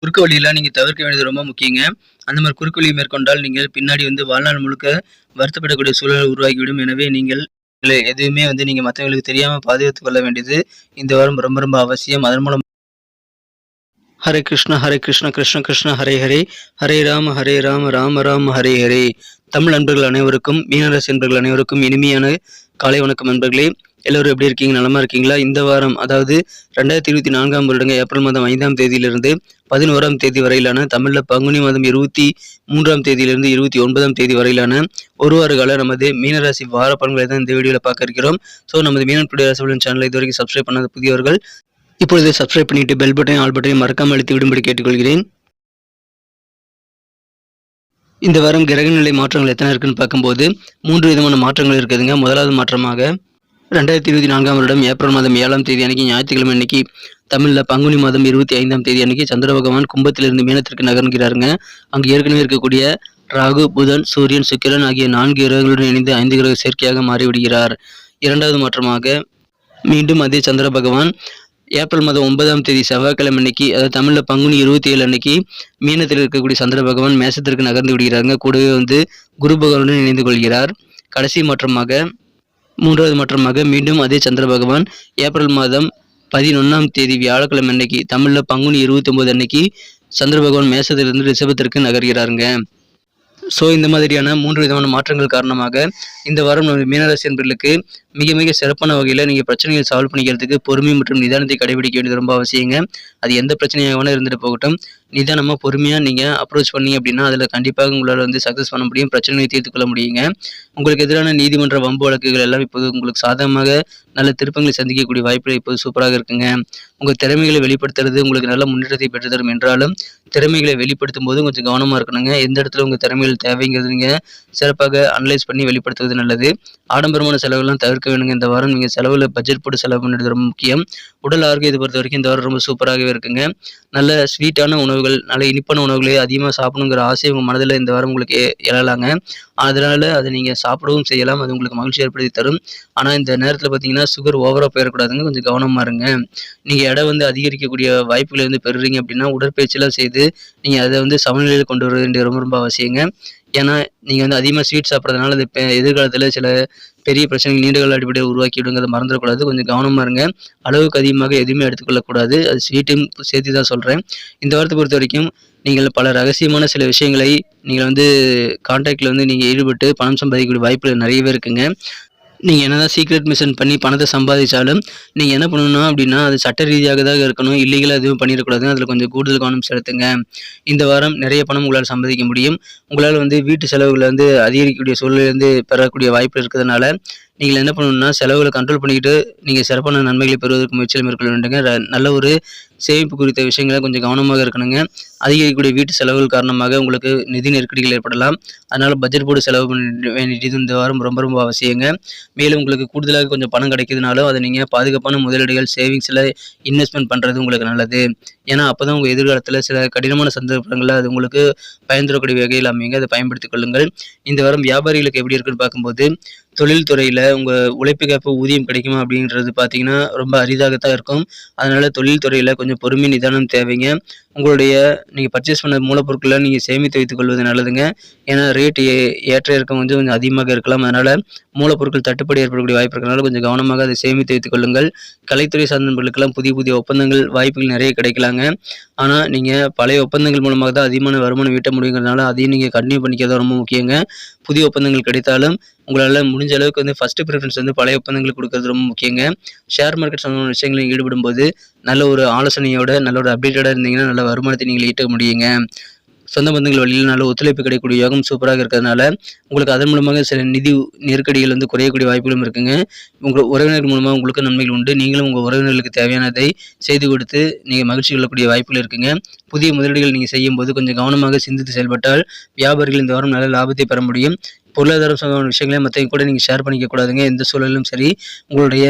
குறுக்கு வழியெல்லாம் நீங்க தவிர்க்க வேண்டியது ரொம்ப முக்கியங்க. அந்த மாரி குறுக்கு வழிய மேற்கொண்டால் நீங்கள் பின்னாடி வாழ்நாள் முழுக்க வருத்தப்படக்கூடிய சூழல் உருவாகிவிடும். எனவே நீங்கள் எதுவுமே நீங்க மத்தவங்களுக்கு தெரியாம பாதுகாத்துக் கொள்ள வேண்டியது இந்த வாரம் ரொம்ப ரொம்ப அவசியம். அதன் மூலம் ஹரே கிருஷ்ண கிருஷ்ண கிருஷ்ண ஹரே ஹரே, ஹரே ராம ராம ராம ஹரே ஹரே. தமிழ் நண்பர்கள் அனைவருக்கும், மீனராசி நண்பர்கள் அனைவருக்கும் இனிமையான காலை வணக்கம் நண்பர்களே. எல்லோரும் எப்படி இருக்கீங்க? நலமா இருக்கீங்களா? இந்த வாரம் அதாவது 2024ஆம் வருடங்க ஏப்ரல் மாதம் 5ஆம் தேதியிலிருந்து 11ஆம் தேதி வரையிலான, தமிழ்ல பங்குனி மாதம் 23ஆம் தேதியிலிருந்து 29ஆம் தேதி வரையிலான ஒரு வார கால நமது மீனராசி வார பலன்களை தான் இந்த வீடியோல பார்க்க இருக்கிறோம். ஸோ நமது மீனன் டுடே ராசி பலன் சேனலை இது வரைக்கும் சப்ஸ்கிரைப் பண்ணாத புதியவர்கள் இப்பொழுது சப்ஸ்கிரைப் பண்ணிட்டு பெல் பட்டன் ஆல் பட்டனை மறக்காமல் அழுத்தி விடும்படி கேட்டுக்கொள்கிறேன். இந்த வாரம் கிரக நிலை மாற்றங்கள் எத்தனை இருக்குன்னு பார்க்கும்போது 3 விதமான மாற்றங்கள் இருக்குதுங்க. முதலாவது மாற்றமாக 2024ஆம் வருடம் ஏப்ரல் மாதம் 7ஆம் தேதி அன்னைக்கு ஞாயிற்றுக்கிழமை அன்னைக்கு தமிழ்ல பங்குனி மாதம் 25ஆம் தேதி அன்னைக்கு சந்திர பகவான் கும்பத்திலிருந்து மீனத்திற்கு நகர்கிறாருங்க. அங்கு ஏற்கனவே இருக்கக்கூடிய ராகு, புதன், சூரியன், சுக்கிரன் ஆகிய 4 கிரகங்களுடன் இணைந்து 5 கிரக சேர்க்கையாக மாறிவிடுகிறார். இரண்டாவது மாற்றமாக மீண்டும் அதே சந்திர பகவான் ஏப்ரல் மாதம் 9ஆம் தேதி செவ்வாய்க்கிழமை அன்னைக்கு, அதாவது தமிழ்ல பங்குனி 27 அன்னைக்கு மீனத்தில் இருக்கக்கூடிய சந்திர பகவான் மேசத்திற்கு நகர்ந்து விடுகிறாங்க. கூடவே குரு பகவானுடன் இணைந்து கொள்கிறார். கடைசி மாற்றமாக 3வது மாற்றமாக மீண்டும் அதே சந்திர பகவான் ஏப்ரல் மாதம் 11ஆம் தேதி வியாழக்கிழமை அன்னைக்கு, தமிழ்ல பங்குனி 29 அன்னைக்கு சந்திர பகவான் மேசத்திலிருந்து ரிஷபத்திற்கு நகர்கிறாருங்க. ஸோ இந்த மாதிரியான 3 விதமான மாற்றங்கள் காரணமாக இந்த வாரம் நம்ம மீனராசி என்பர்களுக்கு மிக மிக சிறப்பான வகையில் நீங்கள் பிரச்சனைகளை சால்வ் பண்ணிக்கிறதுக்கு பொறுமை மற்றும் நிதானத்தை கடைபிடிக்க வேண்டியது ரொம்ப அவசியங்க. அது எந்த பிரச்சனையாக வேணால் இருந்துட்டு போகட்டும், நிதானமாக பொறுமையாக நீங்கள் அப்ரோச் பண்ணீங்க அப்படின்னா அதில் கண்டிப்பாக உங்களால் சக்ஸஸ் பண்ண முடியும், பிரச்சனையை தீர்த்துக்கொள்ள முடியுங்க. உங்களுக்கு எதிரான நீதிமன்ற வம்பு வழக்குகள் எல்லாம் இப்போது உங்களுக்கு சாதகமாக நல்ல திருப்பங்களை சந்திக்கக்கூடிய வாய்ப்புகள் இப்போது சூப்பராக இருக்குங்க. உங்கள் திறமைகளை வெளிப்படுத்துறது உங்களுக்கு நல்ல முன்னேற்றத்தை பெற்றுத்தரும் என்றாலும், திறமைகளை வெளிப்படுத்தும் போது கொஞ்சம் கவனமாக இருக்கணுங்க. எந்த இடத்துல உங்கள் திறமைகள் தேவைங்கிறது நீங்கள் சிறப்பாக அனலைஸ் பண்ணி வெளிப்படுத்துவது நல்லது. ஆடம்பரமான செலவுலாம் தவிர்க்க வேணுங்க. இந்த வாரம் நீங்கள் செலவில் பட்ஜெட் போட்டு செலவு பண்ணுறது ரொம்ப முக்கியம். உடல் ஆரோக்கியத்தை பொறுத்த வரைக்கும் இந்த வாரம் ரொம்ப சூப்பராகவே இருக்குங்க. நல்ல ஸ்வீட்டான உணவுகள், நல்ல இனிப்பான உணவுகளை அதிகமாக சாப்பிடணுங்கிற ஆசை உங்கள் மனதில் இந்த வாரம் உங்களுக்கு எழலாங்க. அதனால் அதை நீங்கள் சாப்பிடவும் செய்யலாம், அது உங்களுக்கு மகிழ்ச்சி ஏற்படுத்தி தரும். ஆனால் இந்த நேரத்தில் பார்த்தீங்கன்னா சுகர் ஓவராக போயிடக்கூடாதுங்க, கொஞ்சம் கவனமாக இருங்க. நீங்கள் எடை அதிகரிக்கக்கூடிய வாய்ப்புகளை பெறுறீங்க அப்படின்னா உடற்பயிற்சியெல்லாம் செய்து நீங்கள் அதை சமநிலையில் கொண்டு வர வேண்டியது ரொம்ப ரொம்ப அவசியங்க. ஏன்னா நீங்கள் அதிகமாக ஸ்வீட் சாப்பிட்றதுனால அது எதிர்காலத்தில் சில பெரிய பிரச்சனைகள் நீண்ட கால அடிப்படையில் உருவாக்கிவிடுங்கிறத மறந்துடக்கூடாது. கொஞ்சம் கவனமாக இருங்க. அளவுக்கு அதிகமாக எதுவுமே எடுத்துக்கொள்ளக்கூடாது. அது ஸ்வீட்டையும் சேர்த்து தான் சொல்கிறேன். இந்த வாரத்தை பொறுத்த வரைக்கும் நீங்கள் பல ரகசியமான சில விஷயங்களை நீங்கள் கான்டாக்டில் நீங்கள் ஈடுபட்டு பணம் சம்பாதிக்கக்கூடிய வாய்ப்புகள் நிறையவே இருக்குங்க. நீங்கள் என்னதான் சீக்ரெட் மிஷன் பண்ணி பணத்தை சம்பாதிச்சாலும் நீங்கள் என்ன பண்ணணும்னா அப்படின்னா அது சட்ட ரீதியாக தான் இருக்கணும், இல்லீகலாக எதுவும் பண்ணிடக்கூடாது. அதில் கொஞ்சம் கூடுதல் கவனம் செலுத்துங்க. இந்த வாரம் நிறைய பணம் உங்களால் சம்பாதிக்க முடியும். உங்களால் வீட்டு செலவுகளை அதிகரிக்கக்கூடிய சூழலில் பெறக்கூடிய வாய்ப்பு இருக்கிறதுனால நீங்கள் என்ன பண்ணணும்னா செலவுகளை கண்ட்ரோல் பண்ணிக்கிட்டு நீங்கள் சிறப்பான நன்மைகளை பெறுவதற்கு முயற்சியில் மேற்கொள்ள வேண்டுங்க. நல்ல ஒரு சேமிப்பு குறித்த விஷயங்களை கொஞ்சம் கவனமாக இருக்கணுங்க. அதிகரிக்கக்கூடிய வீட்டு செலவுகள் காரணமாக உங்களுக்கு நிதி நெருக்கடிகள் ஏற்படலாம். அதனால் பட்ஜெட் போட்டு செலவு பண்ண வேண்டியது இந்த வாரம் ரொம்ப ரொம்ப அவசியங்க. மேலும் உங்களுக்கு கூடுதலாக கொஞ்சம் பணம் கிடைக்குதுனாலும் அதை நீங்கள் பாதுகாப்பான முதலீடுகள், சேவிங்ஸில் இன்வெஸ்ட்மெண்ட் பண்ணுறது உங்களுக்கு நல்லது. ஏன்னா அப்போ தான் உங்கள் எதிர்காலத்தில் சில கடினமான சந்தர்ப்பங்களில் அது உங்களுக்கு பயன் தரக்கூடிய வகையில் அமைங்க. அதை பயன்படுத்திக் கொள்ளுங்கள். இந்த வாரம் வியாபாரிகளுக்கு எப்படி இருக்குன்னு பார்க்கும்போது தொழில் துறையில் உங்கள் உழைப்புக்கேற்ப ஊதியம் கிடைக்குமா அப்படின்றது பார்த்தீங்கன்னா ரொம்ப அரிதாகத்தான் இருக்கும். அதனால் தொழில் துறையில் கொஞ்சம் பொறுமை நிதானம் தேவைங்க. உங்களுடைய நீங்கள் பர்ச்சேஸ் பண்ண மூலப்பொருட்களை நீங்கள் சேமித்து வைத்துக் கொள்வது நல்லதுங்க. ஏன்னா ரேட் ஏற்ற இறக்கம் கொஞ்சம் அதிகமாக இருக்கலாம். அதனால் மூலப்பொருட்கள் தட்டுப்பாடு ஏற்படக்கூடிய வாய்ப்பு இருக்கிறனால கொஞ்சம் கவனமாக அதை சேமித்து வைத்துக் கொள்ளுங்கள். கலைத்துறை சார்ந்த நண்பர்களுக்கெல்லாம் புதிய புதிய ஒப்பந்தங்கள் வாய்ப்புகள் நிறைய கிடைக்கலாங்க. ஆனால் நீங்கள் பழைய ஒப்பந்தங்கள் மூலமாக தான் அதிகமான வருமானம் ஈட்ட முடியுங்கிறதுனால அதையும் நீங்கள் கண்டினியூ பண்ணிக்கிறது ரொம்ப முக்கியங்க. புதிய ஒப்பந்தங்கள் கிடைத்தாலும் உங்களால் முடிஞ்ச அளவுக்கு ஃபர்ஸ்ட் ப்ரிஃபரன்ஸ் பழைய ஒப்பந்தங்கள் கொடுக்கறது ரொம்ப முக்கியங்க. ஷேர் மார்க்கெட் சம்பந்தமான விஷயங்களில் ஈடுபடும் போது நல்ல ஒரு ஆலோசனையோட நல்ல ஒரு அப்டேட்டடாக இருந்தீங்கன்னா நல்ல வருமானத்தை நீங்கள் ஈட்ட முடியுங்க. சொந்த பந்தங்கள் வழியில் நல்ல ஒத்துழைப்பு கிடைக்கக்கூடிய யோகம் சூப்பராக இருக்கிறதுனால உங்களுக்கு அதன் மூலமாக சில நிதி நெருக்கடிகள் குறையக்கூடிய வாய்ப்புகளும் இருக்குங்க. உங்கள் உறவினர்கள் மூலமாக உங்களுக்கு நன்மைகள் உண்டு. நீங்களும் உங்கள் உறவினர்களுக்கு தேவையானதை செய்து கொடுத்து நீங்கள் மகிழ்ச்சி கொள்ளக்கூடிய வாய்ப்புகள் இருக்குங்க. புதிய முதலீடுகள் நீங்கள் செய்யும் போது கொஞ்சம் கவனமாக சிந்தித்து செயல்பட்டால் வியாபாரிகள் இந்த வாரம் நல்ல லாபத்தை பெற முடியும். பொருளாதாரம் சம்பந்தமான விஷயங்களே மற்றவங்க கூட நீங்கள் ஷேர் பண்ணிக்க கூடாதுங்க. எந்த சூழலும் சரி உங்களுடைய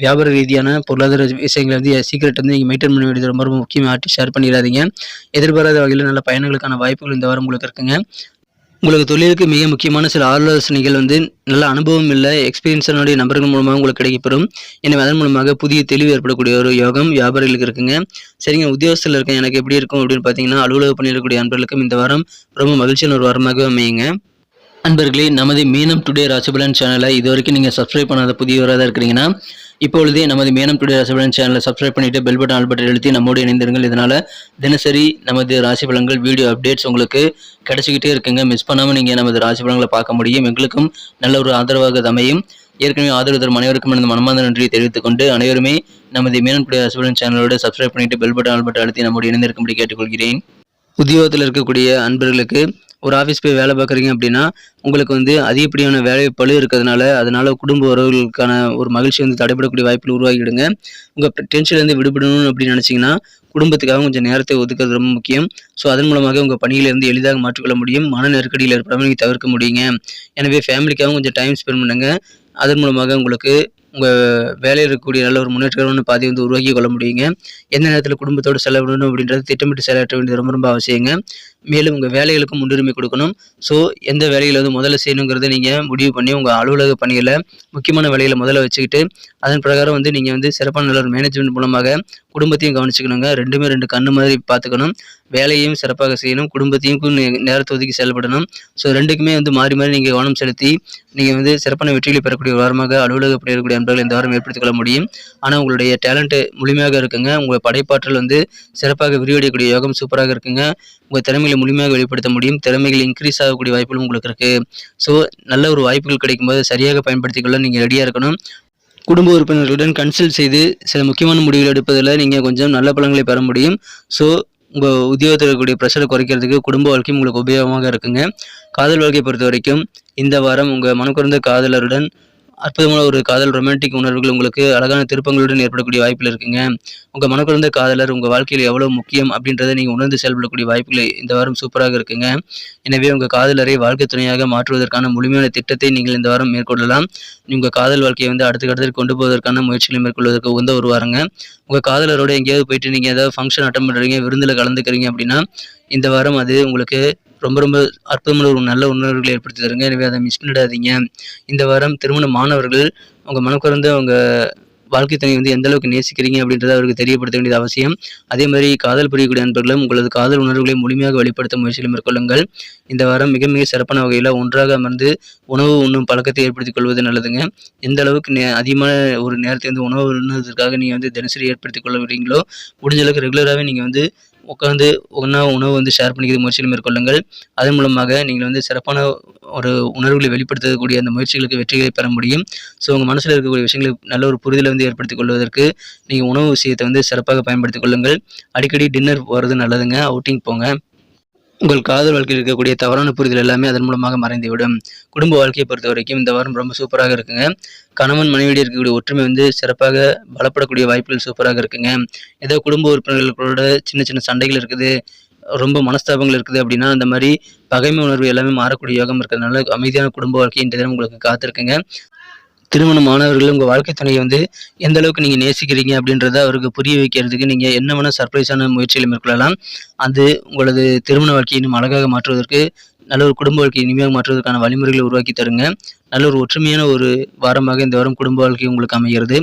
வியாபார ரீதியான பொருளாதார விஷயங்களை சீக்கிரட் நீங்கள் மெயின்டைன் பண்ண வேண்டியது ரொம்ப ரொம்ப முக்கியம். யார்ட்டையும் ஷேர் பண்ணிடாதீங்க. எதிர்பாராத வகையில் நல்ல பயணங்களுக்கான வாய்ப்புகள் இந்த வாரம் உங்களுக்கு இருக்குங்க. உங்களுக்கு தொழிலுக்கு மிக முக்கியமான சில ஆலோசனைகள் நல்ல அனுபவம் இல்லை எக்ஸ்பீரியன்ஸானுடைய நபர்கள் மூலமாக உங்களுக்கு கிடைக்கப்பெறும். எனவே அதன் மூலமாக புதிய தெளிவு ஏற்படக்கூடிய ஒரு யோகம் வியாபாரிகளுக்கு இருக்குங்க. சரிங்க, உத்தியோகத்தில் இருக்கேன் எனக்கு எப்படி இருக்கும் அப்படின்னு பார்த்தீங்கன்னா, அலுவலக பணியில் இருக்கக்கூடிய நண்பர்களுக்கும் இந்த வாரம் ரொம்ப மகிழ்ச்சியான ஒரு வாரமாக அமையுங்க. அன்பர்களே, நமது மீனம் டுடே ராசிபலன் சேனலை இது வரைக்கும் நீங்கள் சப்ஸ்கிரைப் பண்ணாத புதியவராக தான் இருக்கிறீங்கன்னா இப்பொழுதே நமது மீனம் டுடே ராசிபலன் சேனலை சப்ஸ்கிரைப் பண்ணிட்டு பெல் பட்டன் ஆல் பட்டன் அழுத்தி நம்மோடு இணைந்திருங்கள். இதனால தினசரி நமது ராசி பலன்கள் வீடியோ அப்டேட்ஸ் உங்களுக்கு கிடைச்சிக்கிட்டே இருக்குங்க. மிஸ் பண்ணாமல் நீங்கள் நமது ராசி பலன்களை பார்க்க முடியும். எங்களுக்கும் நல்ல ஒரு ஆதரவாக அமையும். ஏற்கனவே ஆதரவு தரும் அனைவருக்கும் எனது மனமார்ந்த நன்றியை தெரிவித்துக் கொண்டு அனைவருமே நமது மீனம் டுடே ராசிபலன் சேனலோட சப்ஸ்கிரைப் பண்ணிட்டு பெல் பட்டன் ஆல் பட்டன் அழுத்தி நம்மோடு இணைந்திருக்கும்படி கேட்டுக்கொள்கிறேன். உத்தியோகத்தில் இருக்கக்கூடிய அன்பர்களுக்கு ஒரு ஆஃபீஸ் போய் வேலை பார்க்குறீங்க அப்படின்னா உங்களுக்கு அதிகப்படியான வேலை பளு இருக்கிறதுனால அதனால குடும்ப உறவுகளுக்கான ஒரு மகிழ்ச்சி தடைபடக்கூடிய வாய்ப்புகள் உருவாகிடுங்க. உங்கள் டென்ஷன்லேருந்து விடுபடணும் அப்படின்னு நினச்சிங்கன்னா குடும்பத்துக்காக கொஞ்சம் நேரத்தை ஒதுக்குறது ரொம்ப முக்கியம். ஸோ அதன் மூலமாக உங்கள் பணியிலிருந்து எளிதாக மாற்றிக்கொள்ள முடியும். மன நெருக்கடியில் ஏற்படாமல் நீங்கள் தவிர்க்க முடியுங்க. எனவே ஃபேமிலிக்காகவும் கொஞ்சம் டைம் ஸ்பெண்ட் பண்ணுங்கள். அதன் மூலமாக உங்களுக்கு உங்கள் வேலையில் இருக்கக்கூடிய நல்ல ஒரு முன்னேற்றமான பாதையை உருவாக்கி கொள்ள முடியுங்க. எந்த நேரத்தில் குடும்பத்தோடு செலவிடணும் அப்படின்றது திட்டமிட்டு செயலாற்ற வேண்டியது ரொம்ப ரொம்ப அவசியங்க. மேலும் உங்கள் வேலைகளுக்கும் முன்னுரிமை கொடுக்கணும். ஸோ எந்த வேலையில் முதல்ல செய்யணுங்கிறத நீங்கள் முடிவு பண்ணி உங்கள் அலுவலக பணிகளை முக்கியமான வேலைகளை முதல்ல வச்சுக்கிட்டு அதன் பிரகாரம் நீங்கள் சிறப்பான நல்ல ஒரு மேனேஜ்மெண்ட் மூலமாக குடும்பத்தையும் கவனிச்சுக்கணுங்க. ரெண்டுமே ரெண்டு கண்ணு மாதிரி பார்த்துக்கணும். வேலையையும் சிறப்பாக செய்யணும், குடும்பத்தையும் நேரத்தை ஒதுக்கி செயல்படணும். ஸோ ரெண்டுக்குமே மாறி மாறி நீங்கள் கவனம் செலுத்தி நீங்கள் சிறப்பான வெற்றிகளை பெறக்கூடிய வாரமாக அலுவலக பணி இருக்கக்கூடிய நண்பர்கள் இந்த வாரம் ஏற்படுத்திக் கொள்ள முடியும். ஆனால் உங்களுடைய டேலண்ட்டு முழுமையாக இருக்குங்க. உங்கள் படைப்பாற்றல் சிறப்பாக விரிவடையக்கூடிய யோகம் சூப்பராக இருக்குங்க. உங்கள் திறமைகளை முழுமையாக வெளிப்படுத்த முடியும். திறமைகள் இன்க்ரீஸ் ஆகக்கூடிய வாய்ப்புகளும் உங்களுக்கு இருக்குது. ஸோ நல்ல ஒரு வாய்ப்புகள் கிடைக்கும்போது சரியாக பயன்படுத்திக் கொள்ள நீங்கள் ரெடியாக இருக்கணும். குடும்ப உறுப்பினர்களுடன் கன்சல்ட் செய்து சில முக்கியமான முடிவுகள் எடுப்பதில் நீங்கள் கொஞ்சம் நல்ல பலன்களை பெற முடியும். ஸோ உங்கள் உத்தியோகத்தில் இருக்கக்கூடிய ப்ரெஷரை குறைக்கிறதுக்கு குடும்ப வாழ்க்கையும் உங்களுக்கு உபயோகமாக இருக்குங்க. காதல் வாழ்க்கையை பொறுத்த வரைக்கும் இந்த வாரம் உங்கள் மனக்குறந்த காதலருடன் அற்புதமான ஒரு காதல் ரொமான்டிக் உணர்வுகள் உங்களுக்கு அழகான திருப்பங்களுடன் ஏற்படக்கூடிய வாய்ப்புகள் இருக்குங்க. உங்கள் மனக்குறந்த காதலர் உங்கள் வாழ்க்கையில் எவ்வளோ முக்கியம் அப்படின்றத நீங்கள் உணர்ந்து செயல்படக்கூடிய வாய்ப்புகள் இந்த வாரம் சூப்பராக இருக்குங்க. எனவே உங்கள் காதலரை வாழ்க்கை துணையாக மாற்றுவதற்கான முழுமையான திட்டத்தை நீங்கள் இந்த வாரம் மேற்கொள்ளலாம். உங்கள் காதல் வாழ்க்கையை அடுத்த கட்டத்தில் கொண்டு போவதற்கான முயற்சிகளை மேற்கொள்வதற்கு உகந்த ஒரு வாரங்க. உங்கள் காதலரோட எங்கேயாவது போயிட்டு நீங்கள் ஏதாவது ஃபங்க்ஷன் அட்டன் பண்ணுறீங்க, விருந்தில் கலந்துக்கிறீங்க அப்படின்னா இந்த வாரம் அது உங்களுக்கு ரொம்ப ரொம்ப அற்புதமான ஒரு நல்ல உணர்வுகளை ஏற்படுத்தி தருங்க. எனவே அதை மிஸ் பண்ணிடாதீங்க. இந்த வாரம் திருமண மாணவர்கள் உங்கள் மனக்குறந்த உங்கள் வாழ்க்கை துணை எந்த அளவுக்கு நேசிக்கிறீங்க அப்படின்றத அவருக்கு தெரியப்படுத்த வேண்டியது அவசியம். அதே மாதிரி காதல் புரியக்கூடிய நண்பர்களும் உங்களது காதல் உணர்வுகளை முழுமையாக வெளிப்படுத்த முயற்சிகளை மேற்கொள்ளுங்கள். இந்த வாரம் மிக மிக சிறப்பான வகையில் ஒன்றாக அமர்ந்து உணவு உண்ணும் பழக்கத்தை ஏற்படுத்திக் கொள்வது நல்லதுங்க. எந்த அளவுக்கு அதிகமான ஒரு நேரத்தை உணவு உண்ணுவதற்காக நீங்கள் தினசரி ஏற்படுத்திக் கொள்ள விடுறீங்களோ முடிஞ்ச அளவுக்கு ரெகுலராகவே நீங்கள் உட்காந்து ஒன்றா உணவு ஷேர் பண்ணிக்கிற முயற்சிகளை மேற்கொள்ளுங்கள். அதன் மூலமாக நீங்கள் சிறப்பான ஒரு உணர்வுகளை வெளிப்படுத்தக்கூடிய அந்த முயற்சிகளுக்கு வெற்றிகளை பெற முடியும். ஸோ உங்கள் மனசில் இருக்கக்கூடிய விஷயங்களுக்கு நல்ல ஒரு புரிதலை ஏற்படுத்திக் கொள்வதற்கு நீங்கள் உணவு விஷயத்தை சிறப்பாக பயன்படுத்திக் கொள்ளுங்கள். அடிக்கடி டின்னர் போகிறது நல்லதுங்க. அவுட்டிங் போங்க. உங்கள் காதல் வாழ்க்கையில் இருக்கக்கூடிய தவறான புரிதல் எல்லாமே அதன் மூலமாக மறைந்துவிடும். குடும்ப வாழ்க்கையை பொறுத்த வரைக்கும் இந்த வாரம் ரொம்ப சூப்பராக இருக்குங்க. கணவன் மனைவியிடையே இருக்கக்கூடிய ஒற்றுமை சிறப்பாக பலப்படக்கூடிய வாய்ப்புகள் சூப்பராக இருக்குங்க. ஏதோ குடும்ப உறுப்பினர்களோட சின்ன சின்ன சண்டைகள் இருக்குது, ரொம்ப மனஸ்தாபங்கள் இருக்குது அப்படின்னா அந்த மாதிரி பகைமை உணர்வு எல்லாமே மாறக்கூடிய யோகம் இருக்கிறதுனால அமைதியான குடும்ப வாழ்க்கை இந்த தினம் உங்களுக்கு காத்திருக்குங்க. திருமணமானவர்கள் உங்கள் வாழ்க்கை துணையை எந்த அளவுக்கு நீங்கள் நேசிக்கிறீங்க அப்படின்றத அவருக்கு புரிய வைக்கிறதுக்கு நீங்கள் என்ன வேணால் சர்ப்ரைஸான முயற்சிகளை மேற்கொள்ளலாம். அது உங்களது திருமண வாழ்க்கையை இன்னும் அழகாக மாற்றுவதற்கு நல்ல ஒரு குடும்ப வாழ்க்கையை இனிமையாக மாற்றுவதற்கான வழிமுறைகளை உருவாக்கி தருங்க. நல்ல ஒரு ஒற்றுமையான ஒரு வாரமாக இந்த வாரம் குடும்ப வாழ்க்கை உங்களுக்கு அமைகிறது.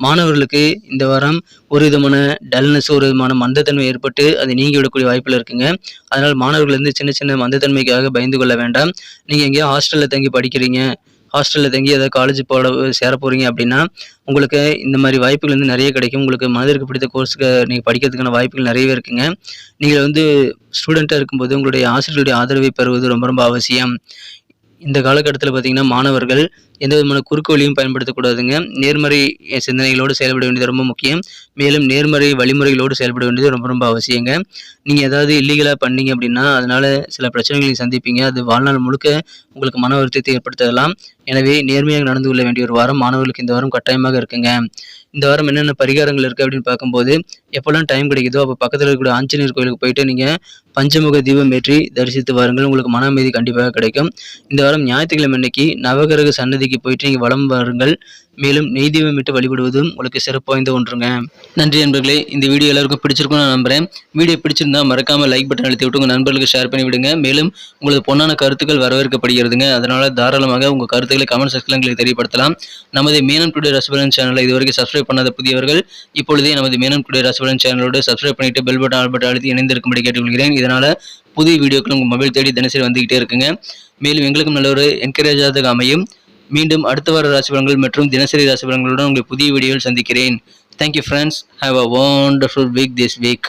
மாணவர்களுக்கு இந்த வாரம் ஒரு விதமான டல்னஸ், ஒரு விதமான மந்தத்தன்மை ஏற்பட்டு அது நீங்கி விடக்கூடிய வாய்ப்பில் இருக்குங்க. அதனால் மாணவர்கள் சின்ன சின்ன மந்தத்தன்மைக்காக பயந்து கொள்ள வேண்டாம். நீங்கள் எங்கேயோ ஹாஸ்டலில் தங்கி படிக்கிறீங்க, ஹாஸ்டலில் தங்கி ஏதாவது காலேஜ் சேர போகிறீங்க அப்படின்னா உங்களுக்கு இந்த மாதிரி வாய்ப்புகள் நிறைய கிடைக்கும். உங்களுக்கு மனதிற்கு பிடித்த கோர்ஸுக்கு நீங்கள் படிக்கிறதுக்கான வாய்ப்புகள் நிறையவே இருக்குங்க. நீங்கள் ஸ்டூடெண்ட்டாக இருக்கும்போது உங்களுடைய ஆசிரியர்களுடைய ஆதரவை பெறுவது ரொம்ப ரொம்ப அவசியம். இந்த காலகட்டத்தில் பார்த்தீங்கன்னா மாணவர்கள் எந்த விதமான குறுக்கு வழியும் பயன்படுத்தக்கூடாதுங்க. நேர்மறை சிந்தனைகளோடு செயல்பட வேண்டியது ரொம்ப முக்கியம். மேலும் நேர்மறை வழிமுறைகளோடு செயல்பட வேண்டியது ரொம்ப ரொம்ப அவசியங்க. நீங்கள் ஏதாவது இல்லீகலாக பண்ணீங்க அப்படின்னா அதனால் சில பிரச்சனைகளை சந்திப்பீங்க. அது வாழ்நாள் முழுக்க உங்களுக்கு மன வருத்தத்தை ஏற்படுத்தலாம். எனவே நேர்மையாக நடந்து கொள்ள வேண்டிய ஒரு வாரம் மாணவர்களுக்கு இந்த வாரம் கட்டாயமாக இருக்குங்க. இந்த வாரம் என்னென்ன பரிகாரங்கள் இருக்குது அப்படின்னு பார்க்கும்போது எப்போல்லாம் டைம் கிடைக்குதோ அப்போ பக்கத்தில் இருக்கக்கூடிய ஆஞ்சநேயர் கோயிலுக்கு போயிட்டு நீங்கள் பஞ்சமுக தீபம் ஏற்றி தரிசித்து வாருங்கள். உங்களுக்கு மன அமைதி கண்டிப்பாக கிடைக்கும். இந்த வாரம் ஞாயிற்றுக்கிழமை அன்னைக்கு நவகிரக சன்னதிக்கு வேலைக்கு போயிட்டு நீங்கள் வலம் வாருங்கள். மேலும் நெய் தீபம் விட்டு வழிபடுவதும் உங்களுக்கு சிறப்பு வாய்ந்த ஒன்றுங்க. நன்றி நண்பர்களே. இந்த வீடியோ எல்லாருக்கும் பிடிச்சிருக்கும்னு நான் நம்புறேன். வீடியோ பிடிச்சிருந்தா மறக்காம லைக் பட்டன் அழுத்தி விட்டு உங்கள் நண்பர்களுக்கு ஷேர் பண்ணி விடுங்க. மேலும் உங்களது பொன்னான கருத்துக்கள் வரவேற்கப்படுகிறதுங்க. அதனால தாராளமாக உங்கள் கருத்துக்களை கமெண்ட் செக்ஷனில் எங்களுக்கு தெரியப்படுத்தலாம். நமது மேனம் டுடே ராசிபலன் சேனலை இதுவரைக்கும் சப்ஸ்கிரைப் பண்ணாத புதியவர்கள் இப்பொழுதே நமது மேனம் டுடே ராசிபலன் சேனலோடு சப்ஸ்கிரைப் பண்ணிட்டு பெல் பட்டன் ஆல் பட்டன் அழுத்தி இணைந்திருக்கும்படி கேட்டுக்கொள்கிறேன். இதனால புதிய வீடியோக்கள் உங்கள் மொபைல் தேடி தினசரி வந்துகிட்டே இருக்குங்க. மேலும் எங்களுக்கும் நல்ல ஒரு என்கரேஜாக அமையும். மீண்டும் அடுத்த வார ராசி பலன்கள் மற்றும் தினசரி ராசி பலன்களுடன் உங்களை புதிய வீடியோவில் சந்திக்கிறேன். Thank you friends. Have a wonderful week this week.